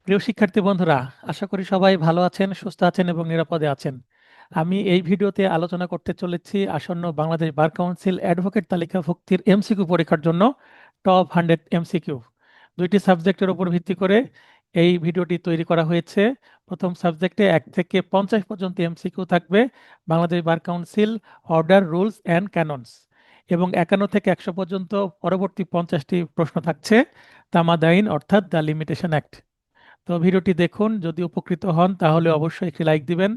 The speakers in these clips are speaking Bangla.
প্রিয় শিক্ষার্থী বন্ধুরা, আশা করি সবাই ভালো আছেন, সুস্থ আছেন এবং নিরাপদে আছেন। আমি এই ভিডিওতে আলোচনা করতে চলেছি আসন্ন বাংলাদেশ বার কাউন্সিল অ্যাডভোকেট তালিকাভুক্তির এমসিকিউ পরীক্ষার জন্য টপ 100 এমসিকিউ। দুইটি সাবজেক্টের উপর ভিত্তি করে এই ভিডিওটি তৈরি করা হয়েছে। প্রথম সাবজেক্টে 1 থেকে 50 পর্যন্ত এমসিকিউ থাকবে, Bangladesh bar council order, rules and canons, এবং 51 থেকে 100 পর্যন্ত পরবর্তী 50টি প্রশ্ন থাকছে তামাদ আইন অর্থাৎ দ্য লিমিটেশন অ্যাক্ট। তো ভিডিওটি দেখুন, যদি উপকৃত হন তাহলে অবশ্যই একটি লাইক দিবেন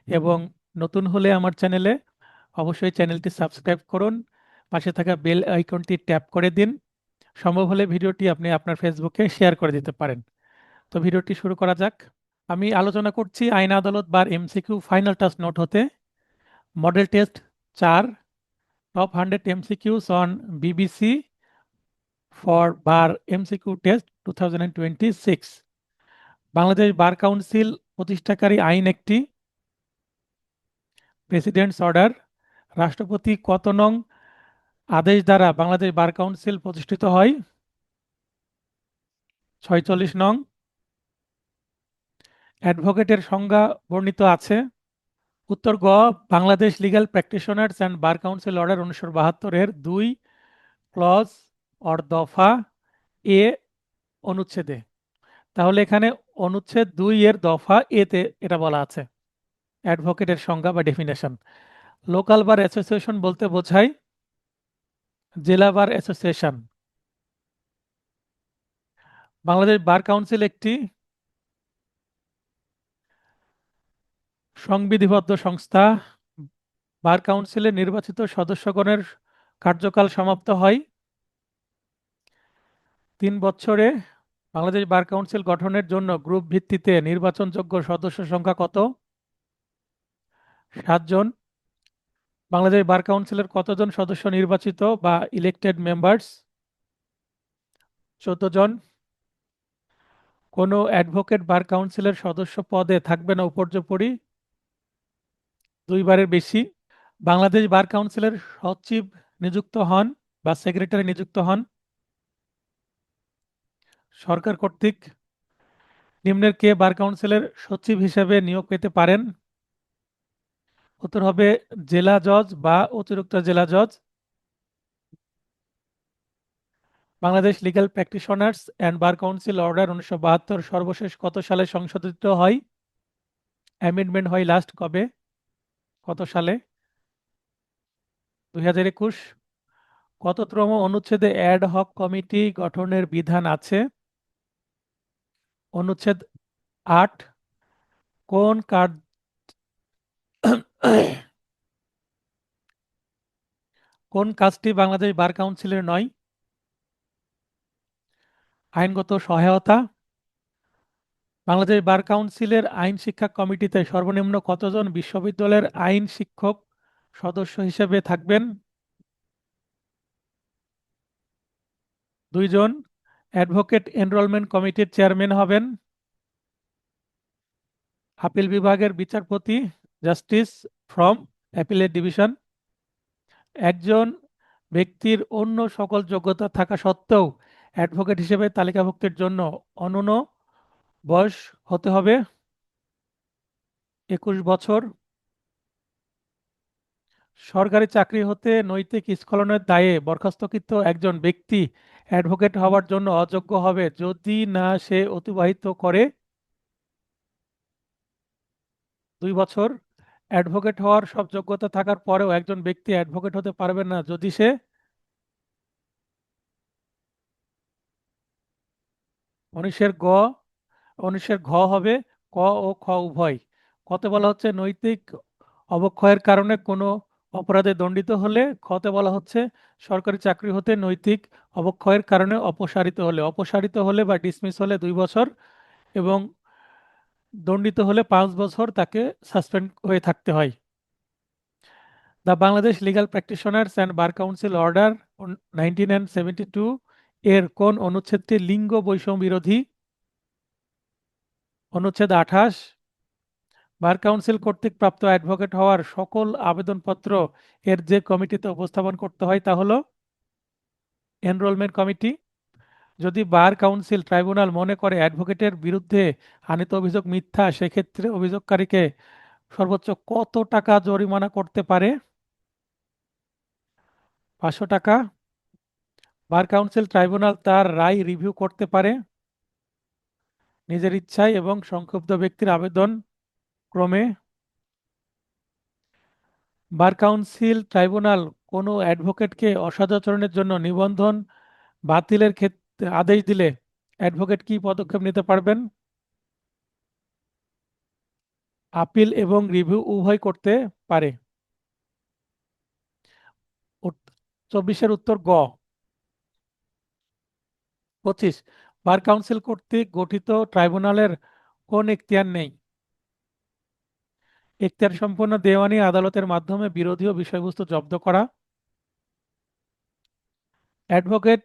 এবং নতুন হলে আমার চ্যানেলে অবশ্যই চ্যানেলটি সাবস্ক্রাইব করুন। পাশে থাকা বেল আইকনটি ট্যাপ করে দিন। সম্ভব হলে ভিডিওটি আপনি আপনার ফেসবুকে শেয়ার করে দিতে পারেন। তো ভিডিওটি শুরু করা যাক। আমি আলোচনা করছি আইন আদালত bar MCQ final touch note হতে। Model test 4, top 100 MCQs on BBC for bar MCQ test 2026। Bangladesh bar council প্রতিষ্ঠাকারী আইন একটি। প্রেসিডেন্টস অর্ডার, রাষ্ট্রপতি কত নং আদেশ দ্বারা বাংলাদেশ বার কাউন্সিল প্রতিষ্ঠিত হয়? 46 নং। অ্যাডভোকেটের সংজ্ঞা বর্ণিত আছে। উত্তর গ, Bangladesh legal practitioners and bar council order 1972 এর 2 ক্লজ অর দফা এ অনুচ্ছেদে। তাহলে এখানে অনুচ্ছেদ 2 এর দফা এতে এটা বলা আছে অ্যাডভোকেটের সংজ্ঞা বা ডেফিনেশন। লোকাল বার অ্যাসোসিয়েশন বলতে বোঝায় জেলা bar association. Bangladesh bar council একটি সংবিধিবদ্ধ সংস্থা। বার কাউন্সিলের নির্বাচিত সদস্যগণের কার্যকাল সমাপ্ত হয় 3 বছরে। বাংলাদেশ বার কাউন্সিল গঠনের জন্য গ্রুপ ভিত্তিতে নির্বাচনযোগ্য সদস্য সংখ্যা কত? 7 জন। বাংলাদেশ বার কাউন্সিলের কতজন সদস্য নির্বাচিত বা ইলেক্টেড মেম্বার্স? 14 জন। কোনো অ্যাডভোকেট বার কাউন্সিলের সদস্য পদে থাকবে না উপর্যুপরি 2 বারের বেশি। বাংলাদেশ বার কাউন্সিলের সচিব নিযুক্ত হন বা সেক্রেটারি নিযুক্ত হন সরকার কর্তৃক। নিম্নের কে বার কাউন্সিলের সচিব হিসেবে নিয়োগ পেতে পারেন? উত্তর হবে জেলা জজ বা অতিরিক্ত জেলা জজ। Bangladesh legal practitioners and bar council order 1972 সর্বশেষ কত সালে সংশোধিত হয়? অ্যামেন্ডমেন্ট হয় লাস্ট কবে, কত সালে? 2021। কততম অনুচ্ছেদে অ্যাড হক কমিটি গঠনের বিধান আছে? অনুচ্ছেদ 8। কোন কাজ কোন কাজটি বাংলাদেশ বার কাউন্সিলের নয়? আইনগত সহায়তা। বাংলাদেশ বার কাউন্সিলের আইন শিক্ষা কমিটিতে সর্বনিম্ন কতজন বিশ্ববিদ্যালয়ের আইন শিক্ষক সদস্য হিসেবে থাকবেন? 2 জন। অ্যাডভোকেট এনরোলমেন্ট কমিটির চেয়ারম্যান হবেন আপিল বিভাগের বিচারপতি, জাস্টিস ফ্রম অ্যাপিলেট ডিভিশন। একজন ব্যক্তির অন্য সকল যোগ্যতা থাকা সত্ত্বেও অ্যাডভোকেট হিসেবে তালিকাভুক্তির জন্য অনূন্য বয়স হতে হবে 21 বছর। সরকারি চাকরি হতে নৈতিক স্খলনের দায়ে বরখাস্তকৃত একজন ব্যক্তি অ্যাডভোকেট হওয়ার জন্য অযোগ্য হবে যদি না সে অতিবাহিত করে 2 বছর। অ্যাডভোকেট হওয়ার সব যোগ্যতা থাকার পরেও একজন ব্যক্তি অ্যাডভোকেট হতে পারবে না যদি সে 19-এর গ 19-এর ঘ হবে ক ও খ উভয়। কতে বলা হচ্ছে নৈতিক অবক্ষয়ের কারণে কোনো অপরাধে দণ্ডিত হলে, খতে বলা হচ্ছে সরকারি চাকরি হতে নৈতিক অবক্ষয়ের কারণে অপসারিত হলে বা ডিসমিস হলে 2 বছর এবং দণ্ডিত হলে 5 বছর তাকে সাসপেন্ড হয়ে থাকতে হয়। The Bangladesh legal practitioners and bar council order 1972 এর কোন অনুচ্ছেদটি লিঙ্গ বৈষম্য বিরোধী? অনুচ্ছেদ 28। বার কাউন্সিল কর্তৃক প্রাপ্ত অ্যাডভোকেট হওয়ার সকল আবেদনপত্র এর যে কমিটিতে উপস্থাপন করতে হয় তা হলো এনরোলমেন্ট কমিটি। যদি বার কাউন্সিল ট্রাইব্যুনাল মনে করে অ্যাডভোকেটের বিরুদ্ধে আনীত অভিযোগ মিথ্যা, সেক্ষেত্রে অভিযোগকারীকে সর্বোচ্চ কত টাকা জরিমানা করতে পারে? 500 টাকা। বার কাউন্সিল ট্রাইব্যুনাল তার রায় রিভিউ করতে পারে নিজের ইচ্ছায় এবং সংক্ষুব্ধ ব্যক্তির আবেদন ক্রমে। বার কাউন্সিল ট্রাইব্যুনাল কোনো অ্যাডভোকেটকে অসদাচরণের জন্য নিবন্ধন বাতিলের ক্ষেত্রে আদেশ দিলে অ্যাডভোকেট কী পদক্ষেপ নিতে পারবেন? আপিল এবং রিভিউ উভয় করতে পারে। 24-এর উত্তর গ। 25, বার কাউন্সিল কর্তৃক গঠিত ট্রাইব্যুনালের কোন এখতিয়ার নেই? এখতিয়ার সম্পন্ন দেওয়ানি আদালতের মাধ্যমে বিরোধীয় বিষয়বস্তু জব্দ করা। অ্যাডভোকেট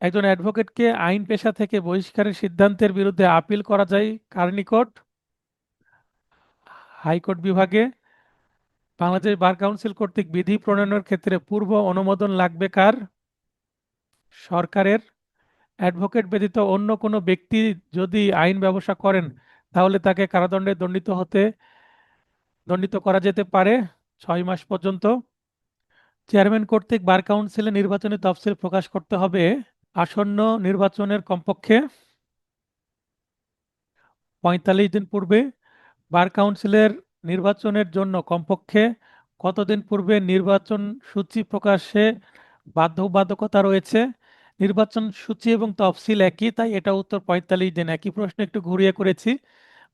একজন অ্যাডভোকেটকে আইন পেশা থেকে বহিষ্কারের সিদ্ধান্তের বিরুদ্ধে আপিল করা যায় কার নিকট? হাইকোর্ট বিভাগে। বাংলাদেশ বার কাউন্সিল কর্তৃক বিধি প্রণয়নের ক্ষেত্রে পূর্ব অনুমোদন লাগবে কার? সরকারের। অ্যাডভোকেট ব্যতীত অন্য কোনো ব্যক্তি যদি আইন ব্যবসা করেন তাহলে তাকে কারাদণ্ডে দণ্ডিত করা যেতে পারে 6 মাস পর্যন্ত। চেয়ারম্যান কর্তৃক বার কাউন্সিলে নির্বাচনী তফসিল প্রকাশ করতে হবে আসন্ন নির্বাচনের কমপক্ষে 45 দিন পূর্বে। বার কাউন্সিলের নির্বাচনের জন্য কমপক্ষে কতদিন পূর্বে নির্বাচন সূচি প্রকাশে বাধ্যবাধকতা রয়েছে? নির্বাচন সূচি এবং তফসিল একই, তাই এটা উত্তর 45 দিন। একই প্রশ্ন একটু ঘুরিয়ে করেছি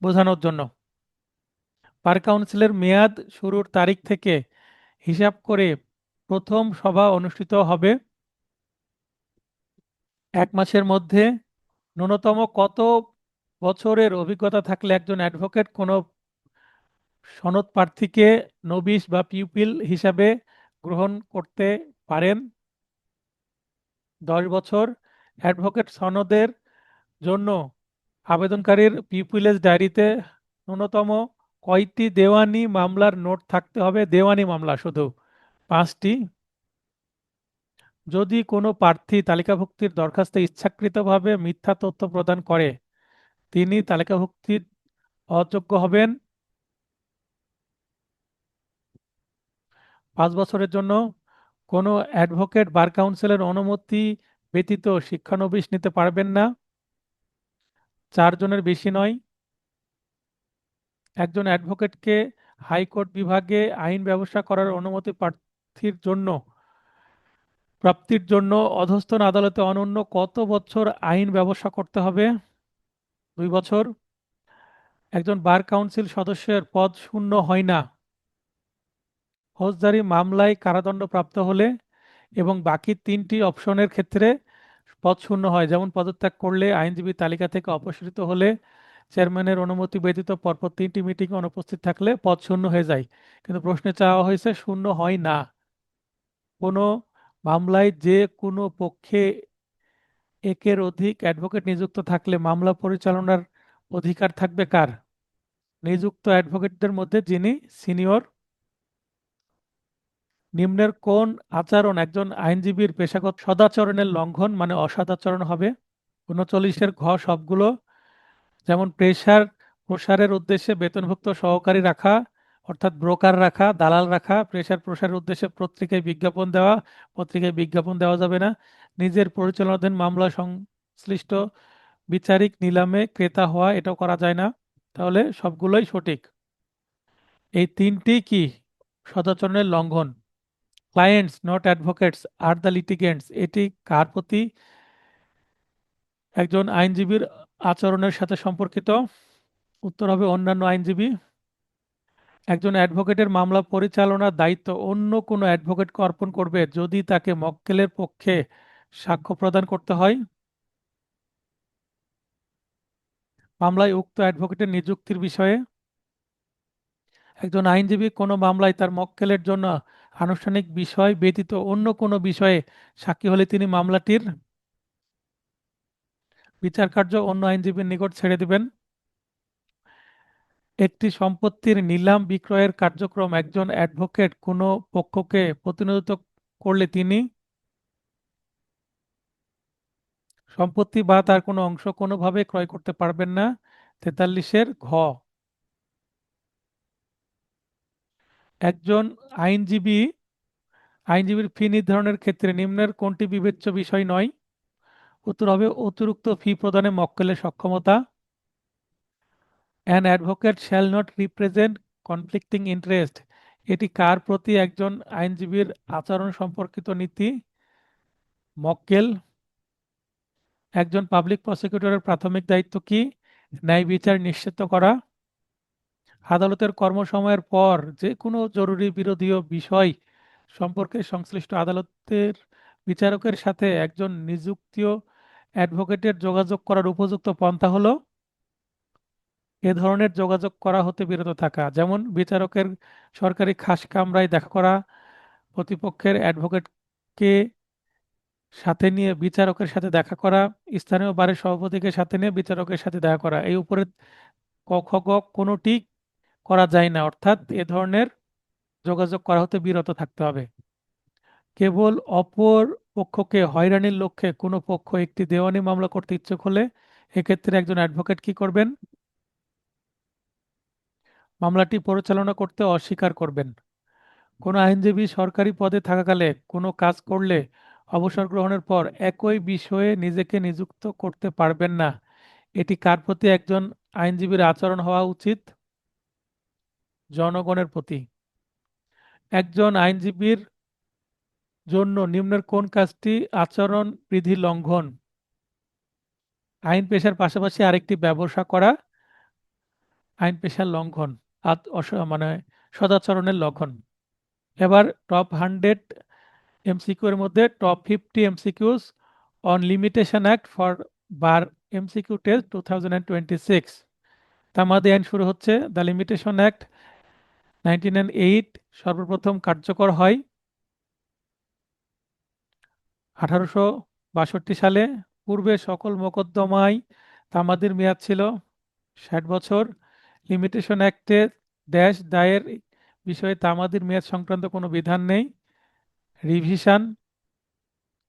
বোঝানোর জন্য। বার কাউন্সিলের মেয়াদ শুরুর তারিখ থেকে হিসাব করে প্রথম সভা অনুষ্ঠিত হবে 1 মাসের মধ্যে। ন্যূনতম কত বছরের অভিজ্ঞতা থাকলে একজন অ্যাডভোকেট কোনো সনদ প্রার্থীকে নবিশ বা পিউপিল হিসাবে গ্রহণ করতে পারেন? 10 বছর। অ্যাডভোকেট সনদের জন্য আবেদনকারীর পিপুলেজ ডায়েরিতে ন্যূনতম কয়টি দেওয়ানি মামলার নোট থাকতে হবে? দেওয়ানি মামলা শুধু 5টি। যদি কোনো প্রার্থী তালিকাভুক্তির দরখাস্তে ইচ্ছাকৃতভাবে মিথ্যা তথ্য প্রদান করে তিনি তালিকাভুক্তির অযোগ্য হবেন 5 বছরের জন্য। কোনো অ্যাডভোকেট বার কাউন্সিলের অনুমতি ব্যতীত শিক্ষানবিশ নিতে পারবেন না, 4 জনের বেশি নয়। একজন অ্যাডভোকেটকে হাইকোর্ট বিভাগে আইন ব্যবসা করার অনুমতি প্রাপ্তির জন্য অধস্তন আদালতে অনন্য কত বছর আইন ব্যবসা করতে হবে? 2 বছর। একজন বার কাউন্সিল সদস্যের পদ শূন্য হয় না ফৌজদারি মামলায় কারাদণ্ডপ্রাপ্ত হলে এবং বাকি 3টি অপশনের ক্ষেত্রে পদ শূন্য হয়, যেমন পদত্যাগ করলে, আইনজীবী তালিকা থেকে অপসারিত হলে, চেয়ারম্যানের অনুমতি ব্যতীত পরপর 3টি মিটিংয়ে অনুপস্থিত থাকলে পদ শূন্য হয়ে যায়। কিন্তু প্রশ্নে চাওয়া হয়েছে শূন্য হয় না। কোনো মামলায় যে কোনো পক্ষে একের অধিক অ্যাডভোকেট নিযুক্ত থাকলে মামলা পরিচালনার অধিকার থাকবে কার? নিযুক্ত অ্যাডভোকেটদের মধ্যে যিনি সিনিয়র। নিম্নের কোন আচরণ একজন আইনজীবীর পেশাগত সদাচরণের লঙ্ঘন মানে অসদাচরণ হবে? 39-এর ঘ সবগুলো, যেমন প্রসারের উদ্দেশ্যে বেতনভুক্ত সহকারী রাখা অর্থাৎ ব্রোকার রাখা, দালাল রাখা, প্রসারের উদ্দেশ্যে পত্রিকায় বিজ্ঞাপন দেওয়া যাবে না, নিজের পরিচালনাধীন মামলা সংশ্লিষ্ট বিচারিক নিলামে ক্রেতা হওয়া, এটাও করা যায় না। তাহলে সবগুলোই সঠিক। এই 3টি কি সদাচরণের লঙ্ঘন? Clients not advocates are the litigants, এটি কার প্রতি একজন আইনজীবীর আচরণের সাথে সম্পর্কিত? উত্তর হবে অন্যান্য আইনজীবী। একজন অ্যাডভোকেটের মামলা পরিচালনার দায়িত্ব অন্য কোনো অ্যাডভোকেটকে অর্পণ করবে যদি তাকে মক্কেলের পক্ষে সাক্ষ্য প্রদান করতে হয়। মামলায় উক্ত অ্যাডভোকেটের নিযুক্তির বিষয়ে একজন আইনজীবী কোনো মামলায় তার মক্কেলের জন্য আনুষ্ঠানিক বিষয় ব্যতীত অন্য কোনো বিষয়ে সাক্ষী হলে তিনি মামলাটির বিচার কার্য অন্য আইনজীবীর নিকট ছেড়ে দিবেন। একটি সম্পত্তির নিলাম বিক্রয়ের কার্যক্রম একজন অ্যাডভোকেট কোনো পক্ষকে প্রতিনিধিত্ব করলে তিনি সম্পত্তি বা তার কোনো অংশ কোনোভাবে ক্রয় করতে পারবেন না। 43-এর ঘ। একজন আইনজীবী আইনজীবীর ফি নির্ধারণের ক্ষেত্রে নিম্নের কোনটি বিবেচ্য বিষয় নয়? উত্তর হবে অতিরিক্ত ফি প্রদানে মক্কেলের সক্ষমতা। An advocate shall not represent conflicting interest, এটি কার প্রতি একজন আইনজীবীর আচরণ সম্পর্কিত নীতি? মক্কেল। একজন পাবলিক প্রসিকিউটরের প্রাথমিক দায়িত্ব কি? ন্যায় বিচার নিশ্চিত করা। আদালতের কর্মসময়ের পর যে কোনো জরুরি বিরোধীয় বিষয় সম্পর্কে সংশ্লিষ্ট আদালতের বিচারকের সাথে একজন নিযুক্ত অ্যাডভোকেটের যোগাযোগ করার উপযুক্ত পন্থা হলো এ ধরনের যোগাযোগ করা হতে বিরত থাকা, যেমন বিচারকের সরকারি খাস কামরায় দেখা করা, প্রতিপক্ষের অ্যাডভোকেটকে সাথে নিয়ে বিচারকের সাথে দেখা করা, স্থানীয় বারের সভাপতিকে সাথে নিয়ে বিচারকের সাথে দেখা করা। এই উপরে ক খ গ কোনোটি করা যায় না, অর্থাৎ এ ধরনের যোগাযোগ করা হতে বিরত থাকতে হবে। কেবল অপর পক্ষকে হয়রানির লক্ষ্যে কোনো পক্ষ একটি দেওয়ানি মামলা করতে ইচ্ছুক হলে এক্ষেত্রে একজন অ্যাডভোকেট কি করবেন? মামলাটি পরিচালনা করতে অস্বীকার করবেন। কোনো আইনজীবী সরকারি পদে থাকাকালে কোনো কাজ করলে অবসর গ্রহণের পর একই বিষয়ে নিজেকে নিযুক্ত করতে পারবেন না, এটি কার প্রতি একজন আইনজীবীর আচরণ হওয়া উচিত? জনগণের প্রতি। একজন আইনজীবীর জন্য নিম্নের কোন কাজটি আচরণ বিধি লঙ্ঘন? আইন পেশার পাশাপাশি আরেকটি ব্যবসা করা আইন পেশার লঙ্ঘন, মানে সদাচরণের লঙ্ঘন। এবার টপ 100 এমসিকিউ এর মধ্যে top 50 MCQs on limitation act for bar MCQ test 2026। তামাদি আইন শুরু হচ্ছে। দ্য লিমিটেশন অ্যাক্ট 1908 সর্বপ্রথম কার্যকর হয় 1862 সালে। পূর্বে সকল মোকদ্দমায় তামাদির মেয়াদ ছিল 60 বছর। লিমিটেশন অ্যাক্টে ড্যাশ দায়ের বিষয়ে তামাদির মেয়াদ সংক্রান্ত কোনো বিধান নেই। রিভিশন।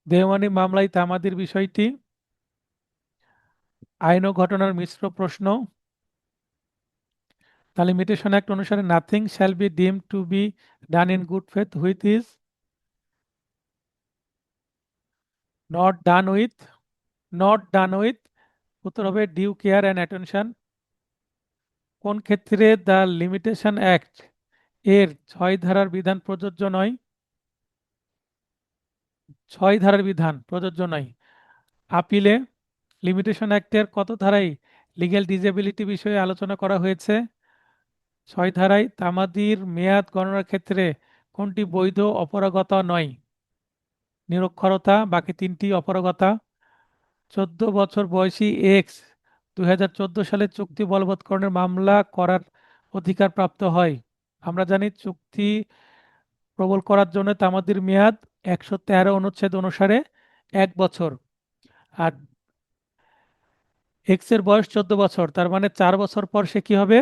দেওয়ানি মামলায় তামাদির বিষয়টি আইন ও ঘটনার মিশ্র প্রশ্ন। দ্য লিমিটেশন অ্যাক্ট অনুসারে nothing shall be deemed to be done in good faith which is not done with not done with উত্তর হবে ডিউ কেয়ার অ্যান্ড অ্যাটেনশন। কোন ক্ষেত্রে দ্য লিমিটেশন অ্যাক্ট এর 6 ধারার বিধান প্রযোজ্য নয়? 6 ধারার বিধান প্রযোজ্য নয়। আপিলে। লিমিটেশন অ্যাক্টের কত ধারায় লিগ্যাল ডিসেবিলিটি বিষয়ে আলোচনা করা হয়েছে? 6 ধারায়। তামাদির মেয়াদ গণনার ক্ষেত্রে কোনটি বৈধ অপারগতা নয়? নিরক্ষরতা। বাকি 3টি অপারগতা। 14 বছর বয়সী এক্স 2014 সালে চুক্তি বলবৎকরণের মামলা করার অধিকার প্রাপ্ত হয়। আমরা জানি চুক্তি প্রবল করার জন্য তামাদির মেয়াদ 113 অনুচ্ছেদ অনুসারে 1 বছর। আর এক্স এর বয়স 14 বছর, তার মানে 4 বছর পর সে কি হবে?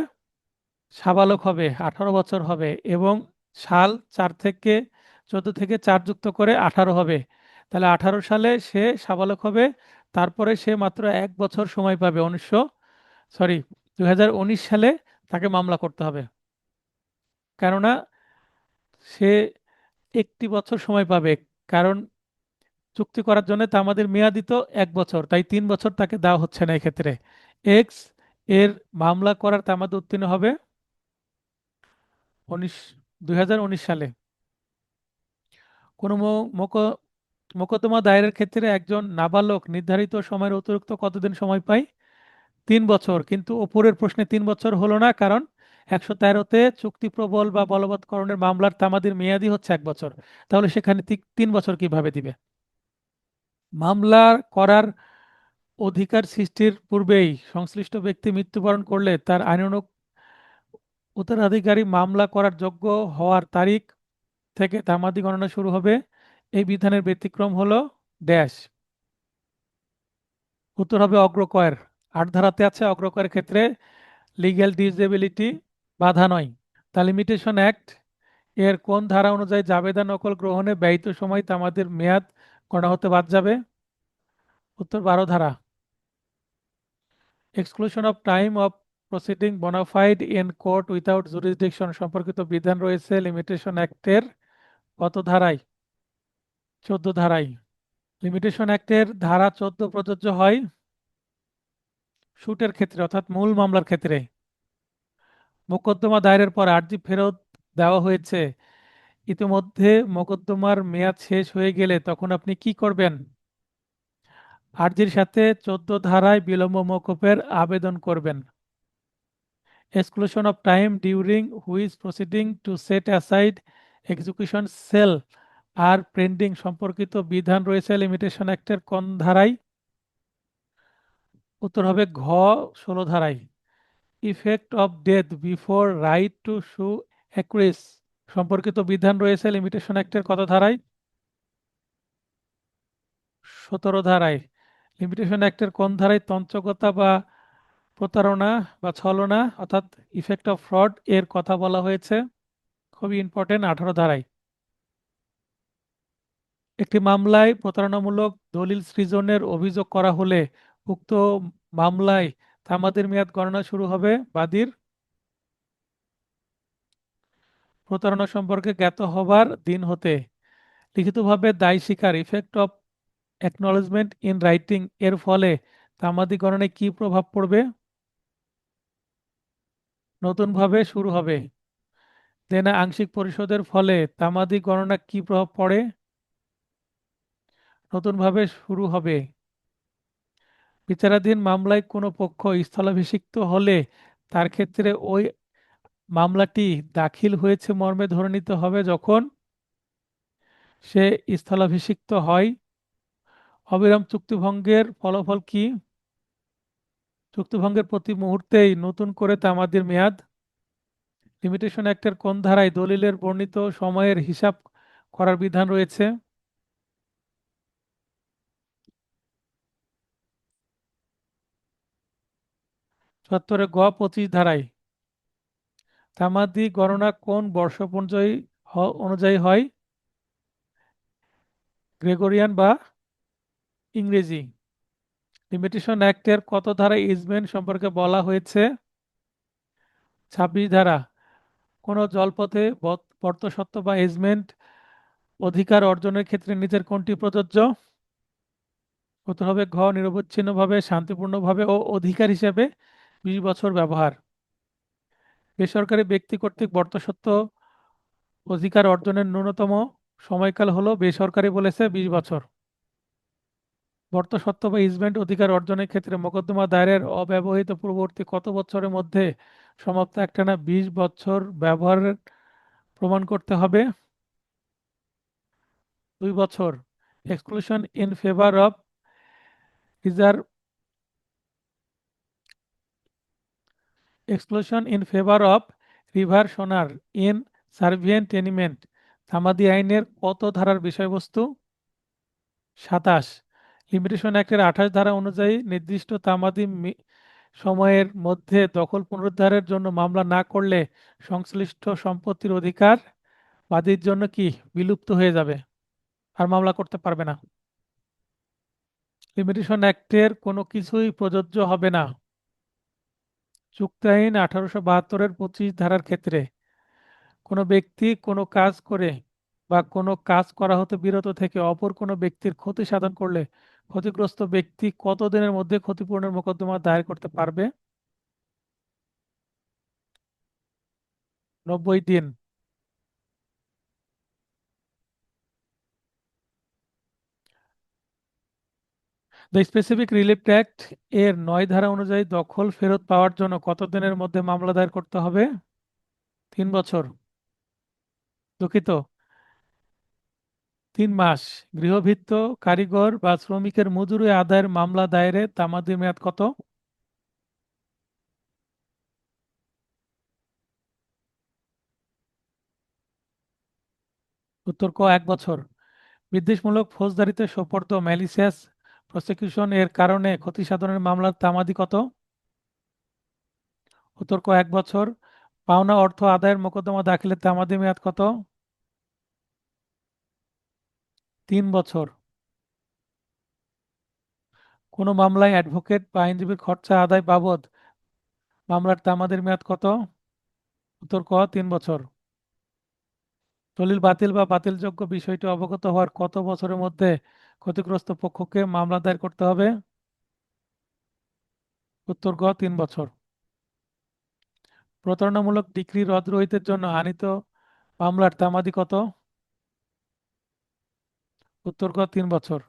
সাবালক হবে, 18 বছর হবে। এবং সাল 14 থেকে 4 যুক্ত করে 18 হবে। তাহলে 18 সালে সে সাবালক হবে। তারপরে সে মাত্র 1 বছর সময় পাবে। 2019 সালে তাকে মামলা করতে হবে, কেননা সে একটি বছর সময় পাবে। কারণ চুক্তি করার জন্য তা আমাদের মেয়াদি তো 1 বছর, তাই 3 বছর তাকে দেওয়া হচ্ছে না। এক্ষেত্রে এক্স এর মামলা করার তামাদি উত্তীর্ণ হবে 2019 সালে। কোনো মোকদ্দমা দায়েরের ক্ষেত্রে একজন নাবালক নির্ধারিত সময়ের অতিরিক্ত কতদিন সময় পায়? 3 বছর। কিন্তু ওপরের প্রশ্নে 3 বছর হলো না, কারণ 113-তে চুক্তি প্রবল বা বলবৎকরণের মামলার তামাদির মেয়াদি হচ্ছে 1 বছর। তাহলে সেখানে 3 বছর কিভাবে দিবে? মামলা করার অধিকার সৃষ্টির পূর্বেই সংশ্লিষ্ট ব্যক্তি মৃত্যুবরণ করলে তার আইনানুগ উত্তরাধিকারী মামলা করার যোগ্য হওয়ার তারিখ থেকে তামাদি গণনা শুরু হবে। এই বিধানের ব্যতিক্রম হলো ড্যাশ। উত্তর হবে অগ্রকয়ের। 8 ধারাতে আছে অগ্রকয়ের ক্ষেত্রে লিগ্যাল ডিসেবিলিটি বাধা নয়। দ্য লিমিটেশন অ্যাক্ট এর কোন ধারা অনুযায়ী জাবেদা নকল গ্রহণে ব্যয়িত সময় তামাদির মেয়াদ গণনা হতে বাদ যাবে? উত্তর 12 ধারা। Exclusion of time of proceeding bona fide in court without jurisdiction সম্পর্কিত বিধান রয়েছে লিমিটেশন অ্যাক্টের কত ধারায়? 14 ধারায়। লিমিটেশন অ্যাক্টের ধারা 14 প্রযোজ্য হয় শুটের ক্ষেত্রে অর্থাৎ মূল মামলার ক্ষেত্রে। মোকদ্দমা দায়েরের পর আর্জি ফেরত দেওয়া হয়েছে, ইতিমধ্যে মোকদ্দমার মেয়াদ শেষ হয়ে গেলে তখন আপনি কি করবেন? আর্জির সাথে 14 ধারায় বিলম্ব মওকুফের আবেদন করবেন। Exclusion of time during which proceeding to set aside execution sale are pending সম্পর্কিত বিধান রয়েছে লিমিটেশন অ্যাক্টের কোন ধারায়? উত্তর হবে ঘ, 16 ধারায়। Effect of death before right two সু অ্যাকুইস সম্পর্কিত বিধান রয়েছে লিমিটেশন অ্যাক্টের কত ধারায়? 17 ধারায়। লিমিটেশন অ্যাক্টের কোন ধারায় তঞ্চকতা বা প্রতারণা বা ছলনা অর্থাৎ ইফেক্ট অফ ফ্রড এর কথা বলা হয়েছে? খুবই ইম্পর্টেন্ট, 18 ধারায়। একটি মামলায় প্রতারণামূলক দলিল সৃজনের অভিযোগ করা হলে উক্ত মামলায় তামাদির মেয়াদ গণনা শুরু হবে বাদীর প্রতারণা সম্পর্কে জ্ঞাত হবার দিন হতে। লিখিতভাবে দায় স্বীকার effect of acknowledgement in writing এর ফলে তামাদি গণনায় কি প্রভাব পড়বে? নতুনভাবে শুরু হবে। দেনা আংশিক পরিশোধের ফলে তামাদি গণনা কি প্রভাব পড়ে? নতুনভাবে শুরু হবে। বিচারাধীন মামলায় কোনো পক্ষ স্থলাভিষিক্ত হলে তার ক্ষেত্রে ওই মামলাটি দাখিল হয়েছে মর্মে ধরে নিতে হবে যখন সে স্থলাভিষিক্ত হয়। অবিরাম চুক্তিভঙ্গের ফলাফল কি? চুক্তিভঙ্গের প্রতি মুহূর্তেই নতুন করে তামাদির মেয়াদ। লিমিটেশন অ্যাক্টের কোন ধারায় দলিলের বর্ণিত সময়ের হিসাব করার বিধান রয়েছে? 74 গ, 25 ধারায়। তামাদি গণনা কোন বর্ষপঞ্জী অনুযায়ী হয়? গ্রেগরিয়ান বা ইংরেজি। লিমিটেশন অ্যাক্টের কত ধারায় ইজমেন্ট সম্পর্কে বলা হয়েছে? 26 ধারা। কোনো জলপথে বর্তসত্ত্ব বা এজমেন্ট অধিকার অর্জনের ক্ষেত্রে নিচের কোনটি প্রযোজ্য? উত্তর হবে ঘ, নিরবচ্ছিন্নভাবে শান্তিপূর্ণভাবে ও অধিকার হিসেবে 20 বছর ব্যবহার। বেসরকারি ব্যক্তি কর্তৃক বর্তসত্ত্ব অধিকার অর্জনের ন্যূনতম সময়কাল হলো বেসরকারি বলেছে 20 বছর। বর্তসত্ত্ব বা ইজমেন্ট অধিকার অর্জনের ক্ষেত্রে মোকদ্দমা দায়েরের অব্যবহৃত পূর্ববর্তী কত বছরের মধ্যে সমাপ্ত একটানা 20 বছর ব্যবহারের প্রমাণ করতে হবে? 2 বছর। Exclusion in favour of reserve exclusion in favour of reversioner in servient tenement তামাদি আইনের কত ধারার বিষয়বস্তু? 27। লিমিটেশন অ্যাক্টের 28 ধারা অনুযায়ী নির্দিষ্ট তামাদি সময়ের মধ্যে দখল পুনরুদ্ধারের জন্য মামলা না করলে সংশ্লিষ্ট সম্পত্তির অধিকার বাদীর জন্য কি বিলুপ্ত হয়ে যাবে, আর মামলা করতে পারবে না। লিমিটেশন অ্যাক্টের কোনো কিছুই প্রযোজ্য হবে না চুক্তি আইন 1872-এর 25 ধারার ক্ষেত্রে। কোনো ব্যক্তি কোনো কাজ করে বা কোনো কাজ করা হতে বিরত থেকে অপর কোনো ব্যক্তির ক্ষতি সাধন করলে ক্ষতিগ্রস্ত ব্যক্তি কত দিনের মধ্যে ক্ষতিপূরণের মোকদ্দমা দায়ের করতে পারবে? 90 দিন। দ্য স্পেসিফিক রিলিফ অ্যাক্ট এর 9 ধারা অনুযায়ী দখল ফেরত পাওয়ার জন্য কত দিনের মধ্যে মামলা দায়ের করতে হবে? 3 বছর। দুঃখিত, 3 মাস। গৃহভৃত্ত, কারিগর বা শ্রমিকের মজুরি আদায়ের মামলা দায়েরে তামাদির মেয়াদ কত? উত্তর ক, 1 বছর। বিদ্বেষমূলক ফৌজদারিতে সোপর্দ ম্যালিসিয়াস প্রসিকিউশন এর কারণে ক্ষতি সাধনের মামলার তামাদি কত? উত্তর ক, 1 বছর। পাওনা অর্থ আদায়ের মোকদ্দমা দাখিলের তামাদি মেয়াদ কত? 3 বছর। কোনো মামলায় অ্যাডভোকেট বা আইনজীবীর খরচা আদায় বাবদ মামলার তামাদির মেয়াদ কত? উত্তর ক 3 বছর। দলিল বাতিল বা বাতিলযোগ্য বিষয়টি অবগত হওয়ার কত বছরের মধ্যে ক্ষতিগ্রস্ত পক্ষকে মামলা দায়ের করতে হবে? উত্তর গ 3 বছর। প্রতারণামূলক ডিক্রি রদ রহিতের জন্য আনীত মামলার তামাদি কত? উত্তর গ 3 বছর।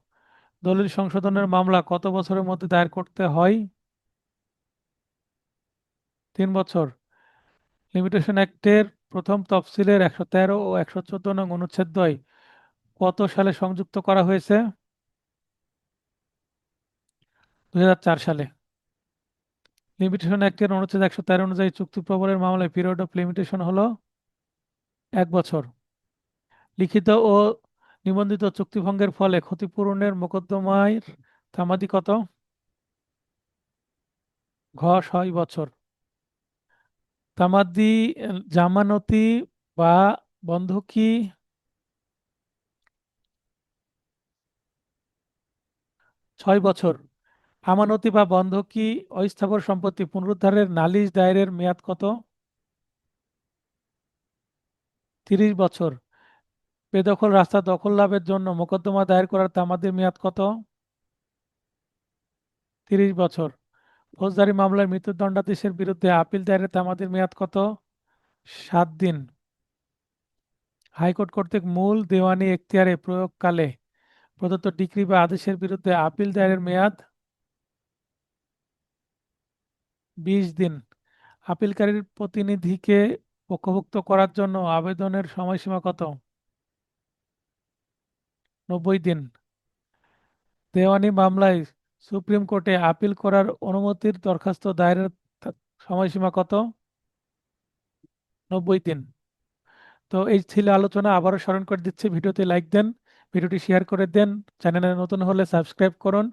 দলিল সংশোধনের মামলা কত বছরের মধ্যে দায়ের করতে হয়? 3 বছর। লিমিটেশন অ্যাক্টের প্রথম তফসিলের 113 ও 114 নং অনুচ্ছেদদ্বয় কত সালে সংযুক্ত করা হয়েছে? 2004 সালে। লিমিটেশন অ্যাক্টের অনুচ্ছেদ 113 অনুযায়ী চুক্তি প্রবলের মামলায় পিরিয়ড অফ লিমিটেশন হলো 1 বছর। লিখিত ও নিবন্ধিত চুক্তিভঙ্গের ফলে ক্ষতিপূরণের মোকদ্দমায় তামাদি কত? ঘ 6 বছর। তামাদি জামানতি বা বন্ধকি 6 বছর। আমানতি বা বন্ধকি অস্থাবর সম্পত্তি পুনরুদ্ধারের নালিশ দায়েরের মেয়াদ কত? 30 বছর। বেদখল রাস্তা দখল লাভের জন্য মোকদ্দমা দায়ের করার তামাদির মেয়াদ কত? 30 বছর। ফৌজদারি মামলায় মৃত্যুদণ্ডাদেশের বিরুদ্ধে আপিল দায়েরের তামাদির মেয়াদ কত? 7 দিন। হাইকোর্ট কর্তৃক মূল দেওয়ানি এখতিয়ারে প্রয়োগকালে প্রদত্ত ডিক্রি বা আদেশের বিরুদ্ধে আপিল দায়েরের মেয়াদ 20 দিন। আপিলকারীর প্রতিনিধিকে পক্ষভুক্ত করার জন্য আবেদনের সময়সীমা কত? 90 দিন। দেওয়ানি মামলায় সুপ্রিম কোর্টে আপিল করার অনুমতির দরখাস্ত দায়েরের সময়সীমা কত? 90 দিন। তো এই ছিল আলোচনা। আবারও স্মরণ করে দিচ্ছি, ভিডিওতে লাইক দেন, ভিডিওটি শেয়ার করে দেন, চ্যানেলে নতুন হলে সাবস্ক্রাইব করুন